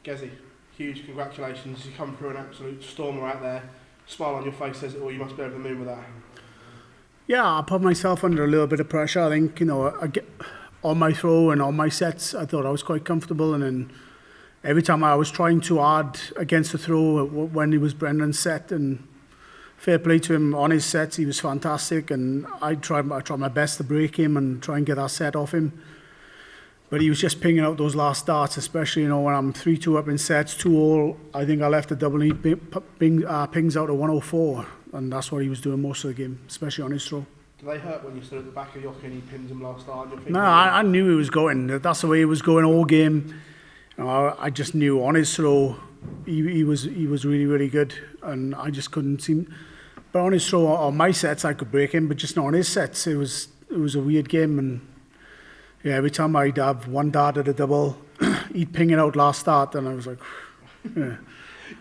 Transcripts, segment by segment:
Gezi, huge congratulations. You come through an absolute stormer out there. Smile on your face says it all. You must be over the moon with that. Yeah, I put myself under a little bit of pressure. I think, on my throw and on my sets, I thought I was quite comfortable. And then every time I was trying too hard against the throw when he was Brendan's set, and fair play to him on his sets, he was fantastic. And I tried my best to break him and try and get that set off him. But he was just pinging out those last darts, especially, when I'm 3-2 up in sets, 2-all. I think I left the double, and he pings out to 104. And that's what he was doing most of the game, especially on his throw. Do they hurt when you stood at the back of your and he pins them last start? No, I knew he was going. That's the way he was going all game. I just knew on his throw, he was really, really good. And I just couldn't seem... But on his throw, on my sets, I could break him. But just not on his sets, it was a weird game. And yeah, every time I'd have one dart at a double, he'd ping it out last start. And I was like, yeah.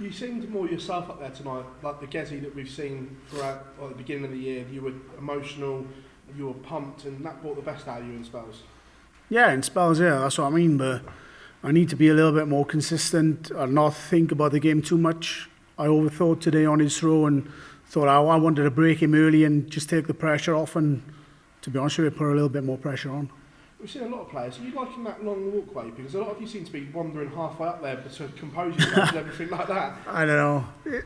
You seemed more yourself up there tonight, like the Gezi that we've seen throughout the beginning of the year. You were emotional, you were pumped, and that brought the best out of you in spells. Yeah, in spells, yeah, that's what I mean. But I need to be a little bit more consistent and not think about the game too much. I overthought today on his throw and thought I wanted to break him early and just take the pressure off, and to be honest with you, put a little bit more pressure on. We've seen a lot of players. Are you liking that long walkway? Because a lot of you seem to be wandering halfway up there to compose yourself and everything like that. I don't know.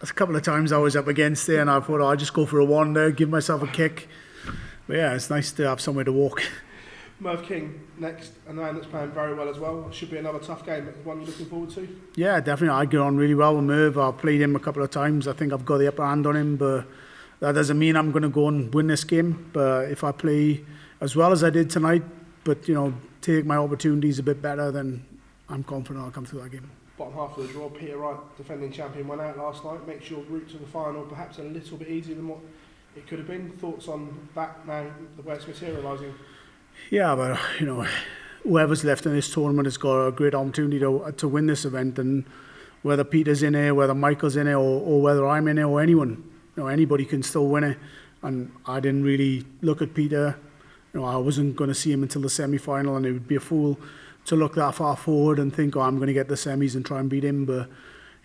A couple of times I was up against it and I thought, I'll just go for a wander, give myself a kick. But yeah, it's nice to have somewhere to walk. Merv King next, a man that's playing very well as well. Should be another tough game. One you're looking forward to? Yeah, definitely. I get on really well with Merv. I've played him a couple of times. I think I've got the upper hand on him, but that doesn't mean I'm going to go and win this game. But if I play as well as I did tonight, but take my opportunities a bit better, then I'm confident I'll come through that game. Bottom half of the draw, Peter Wright, defending champion, went out last night. Makes your route to the final perhaps a little bit easier than what it could have been. Thoughts on that now, the way it's materialising? Yeah, but whoever's left in this tournament has got a great opportunity to win this event, and whether Peter's in here, whether Michael's in here, or whether I'm in here, or anyone, anybody can still win it. And I didn't really look at Peter. I wasn't going to see him until the semi-final, and it would be a fool to look that far forward and think, I'm going to get the semis and try and beat him. But,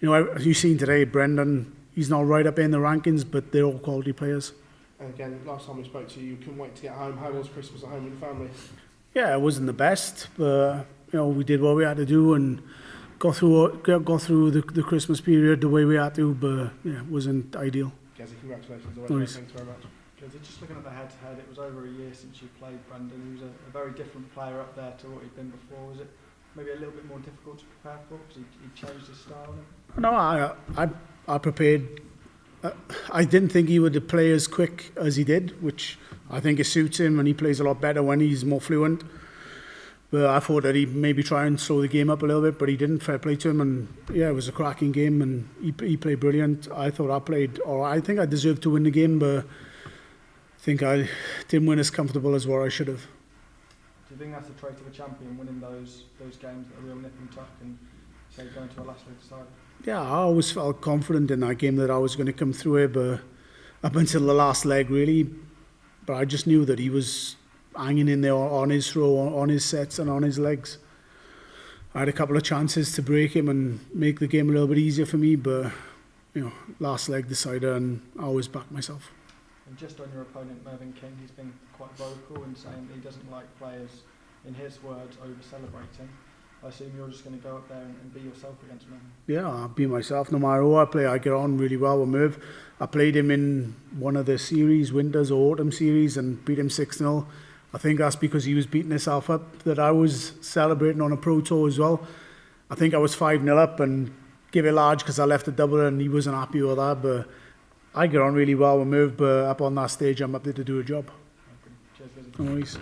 as you've seen today, Brendan, he's not right up in the rankings, but they're all quality players. And again, last time we spoke to you couldn't wait to get home. How was Christmas at home with the family? Yeah, it wasn't the best, but, we did what we had to do and got through the Christmas period the way we had to, but, yeah, it wasn't ideal. Gezi, congratulations. Nice. Thanks very much. Just looking at the head-to-head, it was over a year since you played Brendan. He was a very different player up there to what he'd been before. Was it maybe a little bit more difficult to prepare for because he changed his style? No, I prepared. I didn't think he would play as quick as he did, which I think it suits him, and he plays a lot better when he's more fluent. But I thought that he'd maybe try and slow the game up a little bit, but he didn't. Fair play to him, and yeah, it was a cracking game, and he played brilliant. I thought I think I deserved to win the game, but I think I didn't win as comfortable as what I should have. Do you think that's the trait of a champion, winning those games that are real nip and tuck and say going to a last leg decider? Yeah, I always felt confident in that game that I was going to come through it, but up until the last leg really. But I just knew that he was hanging in there on his throw, on his sets and on his legs. I had a couple of chances to break him and make the game a little bit easier for me, but last leg decider, and I always backed myself. And just on your opponent, Merv King, he's been quite vocal in saying that he doesn't like players, in his words, over-celebrating. I assume you're just going to go up there and be yourself against Merv. Yeah, I'll be myself. No matter who I play, I get on really well with Merv. I played him in one of the series, Winters or Autumn series, and beat him 6-0. I think that's because he was beating himself up, that I was celebrating on a pro tour as well. I think I was 5-0 up and gave it large because I left a double and he wasn't happy with that, but I get on really well with Merv, but up on that stage, I'm up there to do a job. Cheers, no worries.